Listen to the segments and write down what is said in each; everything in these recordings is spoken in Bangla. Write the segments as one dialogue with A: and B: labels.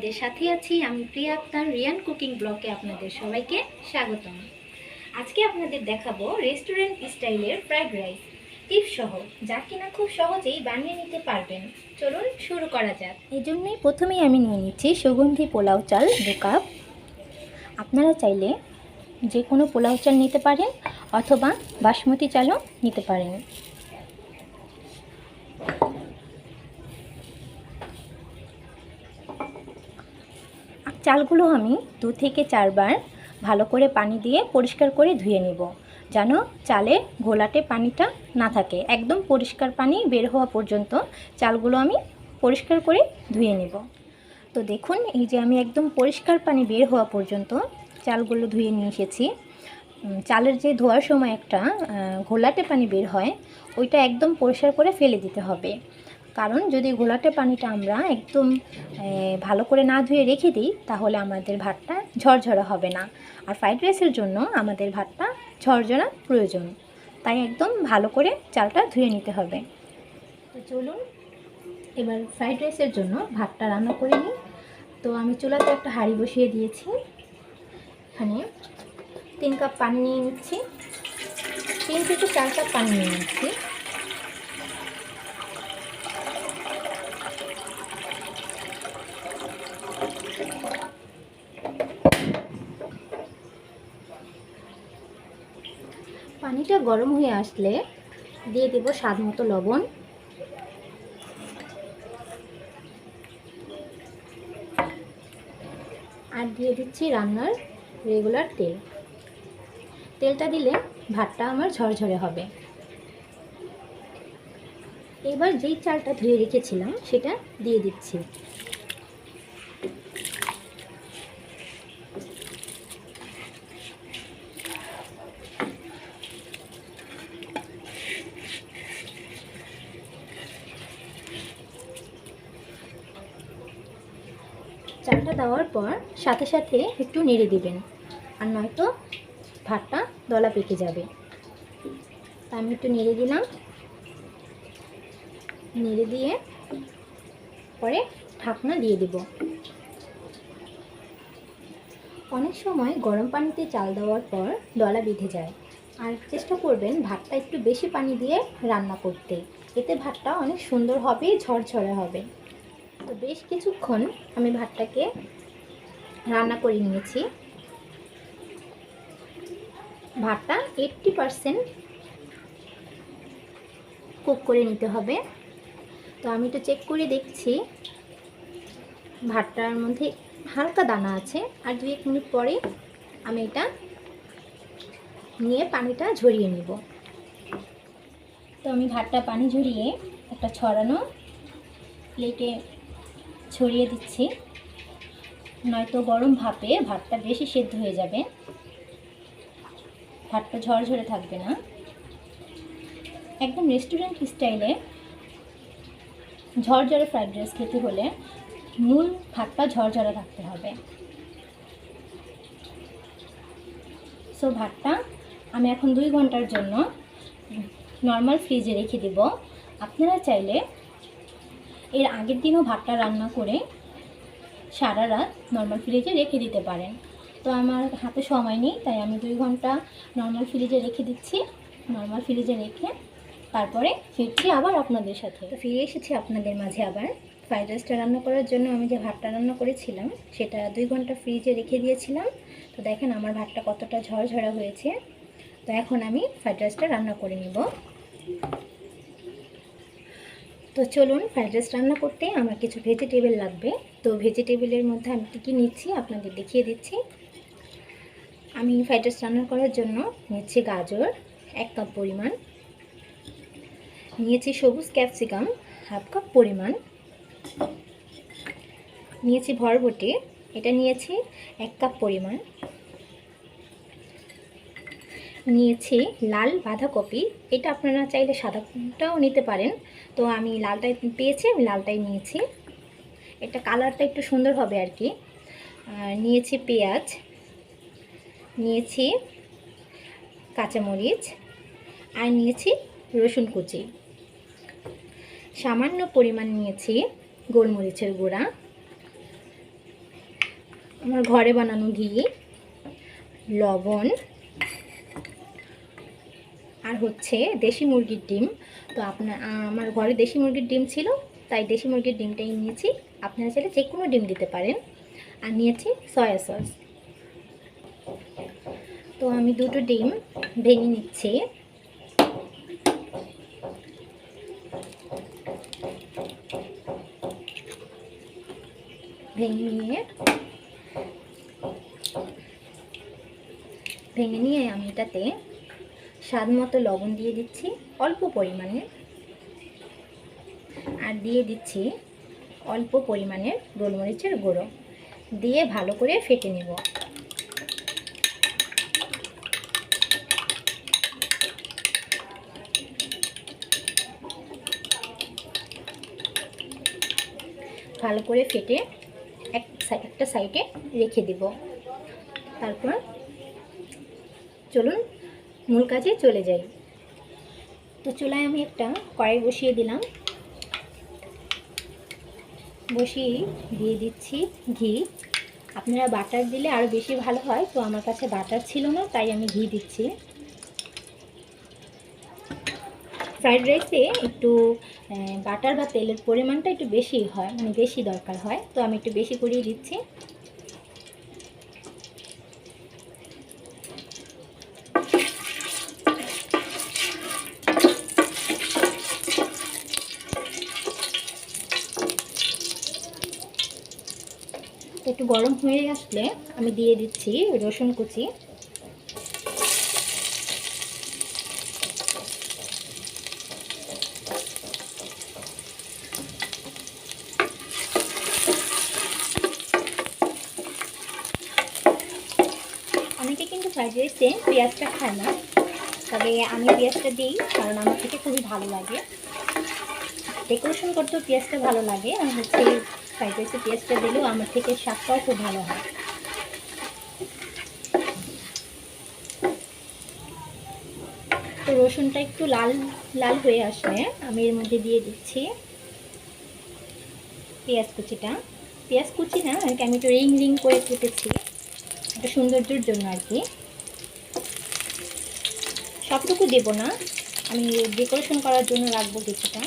A: আপনাদের সাথে আছি আমি প্রিয়া আক্তার। রিয়ান কুকিং ব্লগে আপনাদের সবাইকে স্বাগতম। আজকে আপনাদের দেখাবো রেস্টুরেন্ট স্টাইলের ফ্রাইড রাইস টিপস সহ, যা কিনা খুব সহজেই বানিয়ে নিতে পারবেন। চলুন শুরু করা যাক। এই জন্যই প্রথমেই আমি নিয়ে নিচ্ছি সুগন্ধি পোলাও চাল 2 কাপ। আপনারা চাইলে যে কোনো পোলাও চাল নিতে পারেন অথবা বাসমতি চালও নিতে পারেন। চালগুলো আমি 2 থেকে 4 বার ভালো করে পানি দিয়ে পরিষ্কার করে ধুয়ে নেব, যেন চালে ঘোলাটে পানিটা না থাকে। একদম পরিষ্কার পানি বের হওয়া পর্যন্ত চালগুলো আমি পরিষ্কার করে ধুয়ে নেব। তো দেখুন, এই যে আমি একদম পরিষ্কার পানি বের হওয়া পর্যন্ত চালগুলো ধুয়ে নিয়ে এসেছি। চালের যে ধোয়ার সময় একটা ঘোলাটে পানি বের হয়, ওইটা একদম পরিষ্কার করে ফেলে দিতে হবে। কারণ যদি ঘোলাটে পানিটা আমরা একদম ভালো করে না ধুয়ে রেখে দিই, তাহলে আমাদের ভাতটা ঝরঝরা হবে না। আর ফ্রাইড রাইসের জন্য আমাদের ভাতটা ঝরঝরা প্রয়োজন, তাই একদম ভালো করে চালটা ধুয়ে নিতে হবে। তো চলুন এবার ফ্রাইড রাইসের জন্য ভাতটা রান্না করে নিই। তো আমি চুলাতে একটা হাঁড়ি বসিয়ে দিয়েছি। এখানে 3 কাপ পানি নিয়ে নিচ্ছি। 3 থেকে 4 কাপ পানি নিয়ে নিচ্ছি। পানিটা গরম হয়ে আসলে দিয়ে দেব স্বাদ মতো লবণ, আর দিয়ে দিচ্ছি রান্নার রেগুলার তেল। তেলটা দিলে ভাতটা আমার ঝরঝরে হবে। এবার যেই চালটা ধুয়ে রেখেছিলাম সেটা দিয়ে দিচ্ছি। চালটা দেওয়ার পর সাথে সাথে একটু নেড়ে দিবেন, আর নয়তো ভাতটা দলা পেকে যাবে। তা আমি একটু নেড়ে দিলাম। নেড়ে দিয়ে পরে ঢাকনা দিয়ে দেব। অনেক সময় গরম পানিতে চাল দেওয়ার পর দলা বেঁধে যায়, আর চেষ্টা করবেন ভাতটা একটু বেশি পানি দিয়ে রান্না করতে। এতে ভাতটা অনেক সুন্দর হবে, ঝরঝরে হবে। তো বেশ কিছুক্ষণ আমি ভাতটাকে রান্না করে নিয়েছি। ভাতটা 80% কুক করে নিতে হবে। তো আমি তো চেক করে দেখছি ভাতটার মধ্যে হালকা দানা আছে। আর 2-1 মিনিট পরে আমি এটা নিয়ে পানিটা ঝরিয়ে নেব। তো আমি ভাতটা পানি ঝরিয়ে একটা ছড়ানো প্লেটে ছড়িয়ে দিচ্ছি, নয়তো গরম ভাপে ভাতটা বেশি সেদ্ধ হয়ে যাবে, ভাতটা ঝরঝরে থাকবে না। একদম রেস্টুরেন্ট স্টাইলে ঝরঝরে ফ্রাইড রাইস খেতে হলে মূল ভাতটা ঝরঝরে থাকতে হবে। সো ভাতটা আমি এখন 2 ঘন্টার জন্য নর্মাল ফ্রিজে রেখে দেব। আপনারা চাইলে এর আগের দিনও ভাতটা রান্না করে সারা রাত নর্মাল ফ্রিজে রেখে দিতে পারেন। তো আমার হাতে সময় নেই, তাই আমি 2 ঘন্টা নর্মাল ফ্রিজে রেখে দিচ্ছি। নর্মাল ফ্রিজে রেখে তারপরে ফিরছি আবার আপনাদের সাথে। তো ফিরে এসেছি আপনাদের মাঝে আবার। ফ্রাইড রাইসটা রান্না করার জন্য আমি যে ভাতটা রান্না করেছিলাম সেটা 2 ঘন্টা ফ্রিজে রেখে দিয়েছিলাম। তো দেখেন আমার ভাতটা কতটা ঝরঝরা হয়েছে। তো এখন আমি ফ্রাইড রাইসটা রান্না করে নেব। তো চলুন, ফ্রাইড রাইস রান্না করতে আমার কিছু ভেজিটেবল লাগবে। তো ভেজিটেবলের মধ্যে আমি কী কী নিচ্ছি আপনাদের দেখিয়ে দিচ্ছি। আমি ফ্রাইড রাইস রান্না করার জন্য নিচ্ছি গাজর 1 কাপ পরিমাণ, নিয়েছি সবুজ ক্যাপসিকাম 1/2 কাপ পরিমাণ, নিয়েছি বরবটি, এটা নিয়েছি 1 কাপ পরিমাণ, নিয়েছি লাল বাঁধাকপি, এটা আপনারা চাইলে সাদাটাও নিতে পারেন। তো আমি লালটাই পেয়েছি, আমি লালটাই নিয়েছি, এটা কালারটা একটু সুন্দর হবে আর কি। নিয়েছি পেঁয়াজ, নিয়েছি কাঁচামরিচ, আর নিয়েছি রসুন কুচি। সামান্য পরিমাণ নিয়েছি গোলমরিচের গুঁড়া, আমার ঘরে বানানো ঘি, লবণ, আর হচ্ছে দেশি মুরগির ডিম। তো আমার ঘরে দেশি মুরগির ডিম ছিল, তাই দেশি মুরগির ডিমটাই নিয়েছি। আপনারা চাইলে যে কোনো ডিম দিতে পারেন। আর নিয়েছি সয়া সস। তো আমি দুটো ডিম ভেঙে নিচ্ছি। ভেঙে নিয়ে আমি এটাতে স্বাদ মতো লবণ দিয়ে দিচ্ছি অল্প পরিমাণে, আর দিয়ে দিচ্ছি অল্প পরিমাণের গোলমরিচের গুঁড়ো, দিয়ে ভালো করে ফেটে নেব। ভালো করে ফেটে একটা সাইডে রেখে দেব। তারপর চলুন মূল কাজে চলে যাই। তো চুলায় আমি একটা কড়াই বসিয়ে দিলাম। বসিয়ে দিয়ে দিচ্ছি ঘি। আপনারা বাটার দিলে আরও বেশি ভালো হয়, তো আমার কাছে বাটার ছিল না, তাই আমি ঘি দিচ্ছি। ফ্রাইড রাইসে একটু বাটার বা তেলের পরিমাণটা একটু বেশি হয়, মানে বেশি দরকার হয়, তো আমি একটু বেশি করিয়ে দিচ্ছি। একটু গরম হয়ে আসলে আমি দিয়ে দিচ্ছি রসুন কুচি। অনেকে কিন্তু ফ্রাইড রাইসে পেঁয়াজটা খায় না, তবে আমি পেঁয়াজটা দিই, কারণ আমার থেকে খুবই ভালো লাগে। ডেকোরেশন করতেও পেঁয়াজটা ভালো লাগে, আর হচ্ছে ফ্রাইড রাইসে পেঁয়াজটা দিলেও আমার থেকে স্বাদটাও খুব ভালো হয়। তো রসুনটা একটু লাল লাল হয়ে আসলে আমি এর মধ্যে দিয়ে দিচ্ছি পেঁয়াজ কুচিটা। পেঁয়াজ কুচি না, আর কি আমি একটু রিং রিং করে কেটেছি, একটা সৌন্দর্যের জন্য আর কি। সবটুকু দেব না, আমি ডেকোরেশন করার জন্য রাখবো কিছুটা।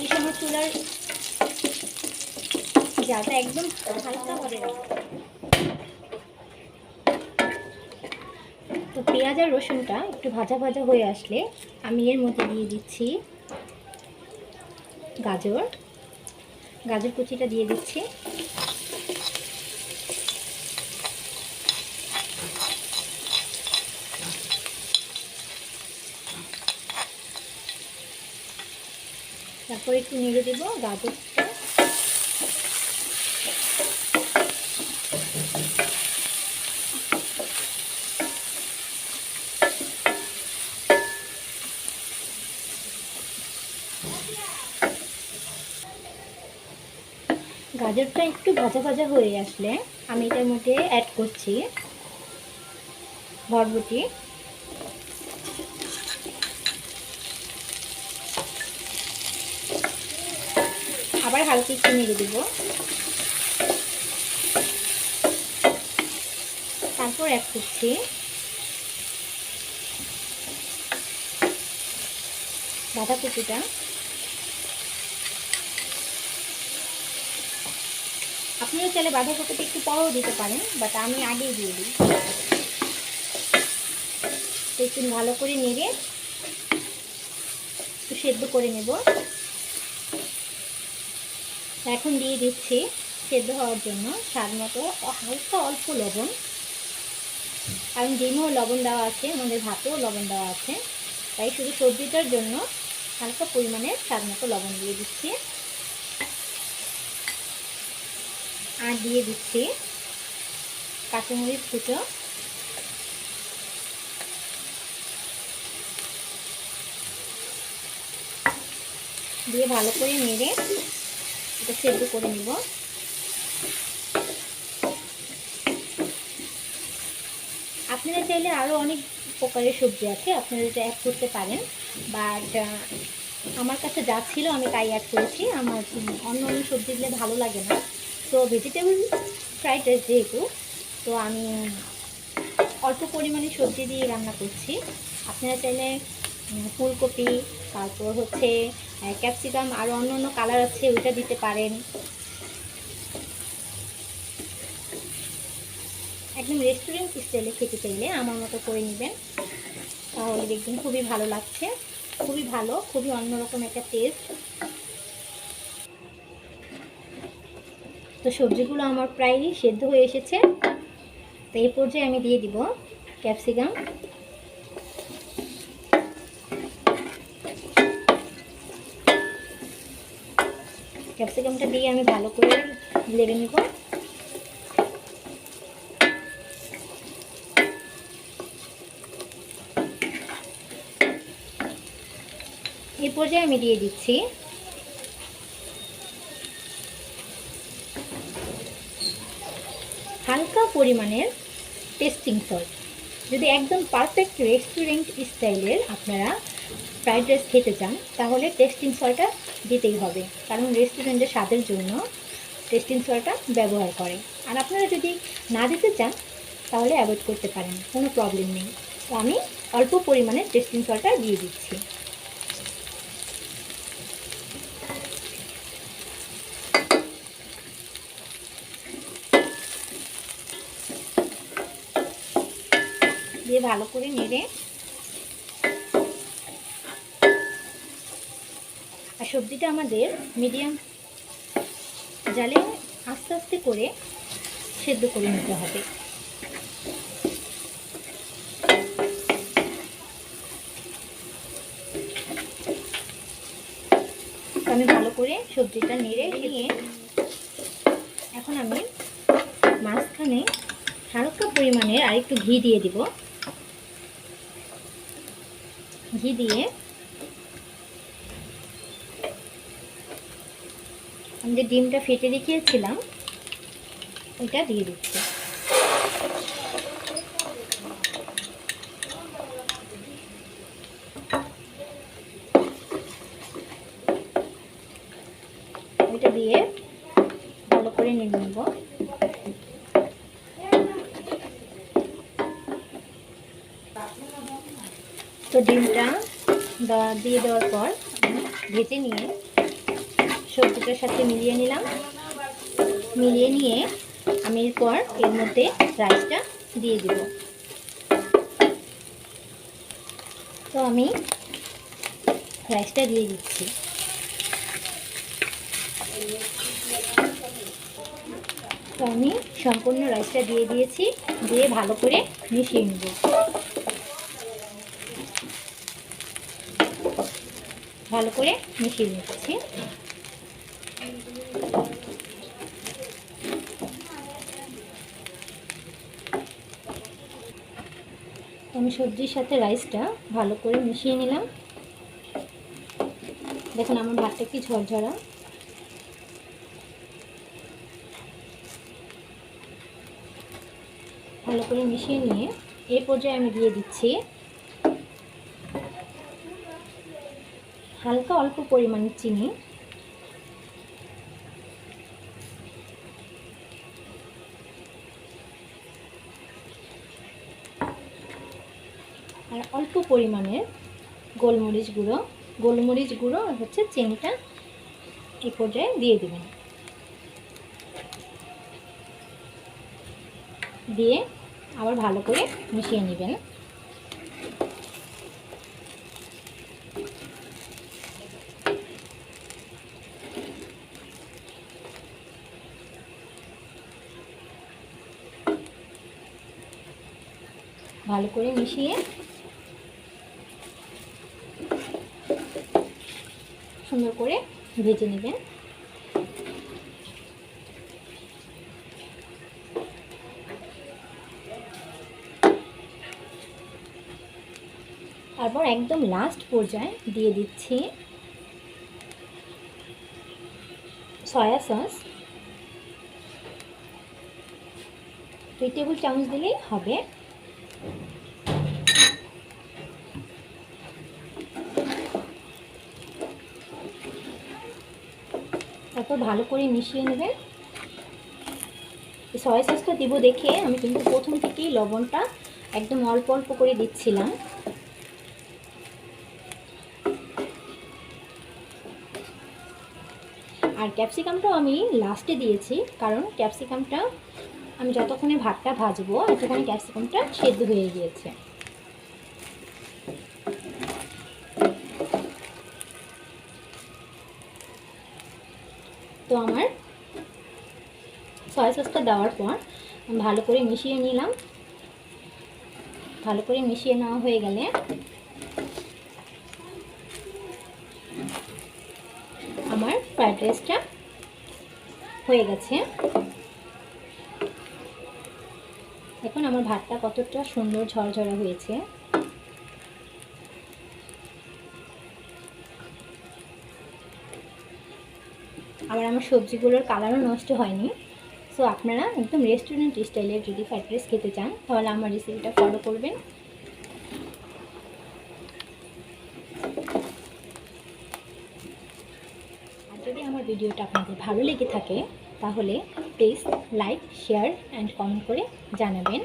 A: এই সময় চুলার জালটা একদম হালকা করে রাখবো। তো পেঁয়াজ আর রসুনটা একটু ভাজা ভাজা হয়ে আসলে আমি এর মধ্যে দিয়ে দিচ্ছি গাজর কুচিটা দিয়ে দিচ্ছি। তারপর একটু নেড়ে দেবো গাজরটা। গাজরটা একটু ভাজা ভাজা হয়ে আসলে আমি এটার মধ্যে অ্যাড করছি বরবটি। আবার হালকা একটু নেড়ে দেব। তারপর অ্যাড করছি বাঁধাকপিটা। আপনারা চাইলে বাঁধাকপিটা একটু পরেও দিতে পারেন, বাট আমি আগেই দিয়ে দিই। একটু ভালো করে নেড়ে একটু সেদ্ধ করে নেব। এখন দিয়ে দিচ্ছি সেদ্ধ হওয়ার জন্য স্বাদ মতো হালকা অল্প লবণ, কারণ ডিমেও লবণ দেওয়া আছে, আমাদের ভাতেও লবণ দেওয়া আছে, তাই শুধু সবজিটার জন্য হালকা পরিমাণে স্বাদ মতো লবণ দিয়ে দিচ্ছি। আর দিয়ে দিচ্ছি কাঁচামরিচ কুচো। দিয়ে ভালো করে নেড়ে এটা সেদ্ধ করে নিব। আপনারা চাইলে আরও অনেক প্রকারের সবজি আছে, আপনারা যেটা অ্যাড করতে পারেন। বাট আমার কাছে যা ছিল আমি তাই অ্যাড করেছি। আমার অন্য অন্য সবজি দিলে ভালো লাগে না। তো ভেজিটেবল ফ্রাইড রাইস যেহেতু, তো আমি অল্প পরিমাণে সবজি দিয়ে রান্না করছি। আপনারা চাইলে ফুলকপি, তারপর হচ্ছে ক্যাপসিকাম, আরও অন্য অন্য কালার আছে ওইটা দিতে পারেন। একদম রেস্টুরেন্ট স্টাইলে খেতে চাইলে আমার মতো করে নেবেন, তাহলে দেখবেন খুবই ভালো লাগছে, খুবই ভালো, খুবই অন্যরকম একটা টেস্ট। তো সবজিগুলো আমার প্রায় সেদ্ধ হয়ে এসেছে। তো এই পর্যায়ে আমি দিয়ে দিব ক্যাপসিকাম। ক্যাপসিকামটা দিয়ে আমি ভালো করে নেড়ে নেব। এই পর্যায়ে আমি দিয়ে দিচ্ছি হালকা পরিমাণের টেস্টিং সল্ট। যদি একদম পারফেক্ট রেস্টুরেন্ট স্টাইলের আপনারা ফ্রাইড রাইস খেতে চান, তাহলে টেস্টিং সল্টটা দিতেই হবে, কারণ রেস্টুরেন্টের স্বাদের জন্য টেস্টিং সল্টটা ব্যবহার করে। আর আপনারা যদি না দিতে চান তাহলে অ্যাভয়েড করতে পারেন, কোনো প্রবলেম নেই। তো আমি অল্প পরিমাণে টেস্টিং সল্টটা দিয়ে দিচ্ছি। দিয়ে ভালো করে নেড়ে, আর সবজিটা আমাদের মিডিয়াম জালে আস্তে আস্তে করে সেদ্ধ করে নিতে হবে। আমি ভালো করে সবজিটা নেড়ে নিয়ে এখন আমি মাঝখানে হালকা পরিমাণের আরেকটু ঘি দিয়ে দিব। ঘি দিয়ে আমি যে ডিমটা ফেটে রেখেছিলাম ওইটা দিয়ে দিচ্ছি। ওইটা দিয়ে ভালো করে নেড়ে নেব। তো ডিমটা দিয়ে দেওয়ার পর ভেজে নিয়ে সবজিটার সাথে মিলিয়ে নিলাম। মিলিয়ে নিয়ে আমি এরপর এর মধ্যে রাইসটা দিয়ে দিব। তো আমি রাইসটা দিয়ে দিচ্ছি। তো আমি সম্পূর্ণ রাইসটা দিয়ে দিয়েছি, দিয়ে ভালো করে মিশিয়ে নেব। ভালো করে মিশিয়ে নিচ্ছি। আমি সবজির সাথে রাইসটা ভালো করে মিশিয়ে নিলাম। দেখুন আমার ভাতটা কি ঝরঝরা। ভালো করে মিশিয়ে নিয়ে এই পর্যায়ে আমি দিয়ে দিচ্ছি হালকা অল্প পরিমাণে চিনি। আর অল্প পরিমাণের গোলমরিচ গুঁড়ো। গোলমরিচ গুঁড়ো আর হচ্ছে চিনিটা এই পর্যায়ে দিয়ে দেবেন। দিয়ে আবার ভালো করে মিশিয়ে নেবেন। ভালো করে মিশিয়ে সুন্দর করে ভেজে নেবেন। তারপর একদম লাস্ট পর্যায়ে দিয়ে দিচ্ছি সয়া সস। 2 টেবিল চামচ দিলেই হবে। তারপর ভালো করে মিশিয়ে নেবেন। সয়া সসটা দিব দেখে আমি কিন্তু প্রথম থেকেই লবণটা একদম অল্প অল্প করে দিচ্ছিলাম। আর ক্যাপসিকামটাও আমি লাস্টে দিয়েছি, কারণ ক্যাপসিকামটা আমি যতক্ষণে ভাতটা ভাজবো ততক্ষণে ক্যাপসিকামটা সেদ্ধ হয়ে গিয়েছে। তো আমার সয়া সসটা দেওয়ার পর ভালো করে মিশিয়ে নিলাম। ভালো করে মিশিয়ে নেওয়া হয়ে গেলে আমার ফ্রাইড রাইসটা হয়ে গেছে। এখন আমার ভাতটা কতটা সুন্দর ঝরঝরা হয়েছে। আবার আমার সবজিগুলোর কালারও নষ্ট হয়নি। সো আপনারা একদম রেস্টুরেন্ট স্টাইলের যদি ফ্রাইড রাইস খেতে চান তাহলে আমার রেসিপিটা ফলো করবেন। আর যদি আমার ভিডিওটা আপনাদের ভালো লেগে থাকে তাহলে please like, share and comment করে জানাবেন।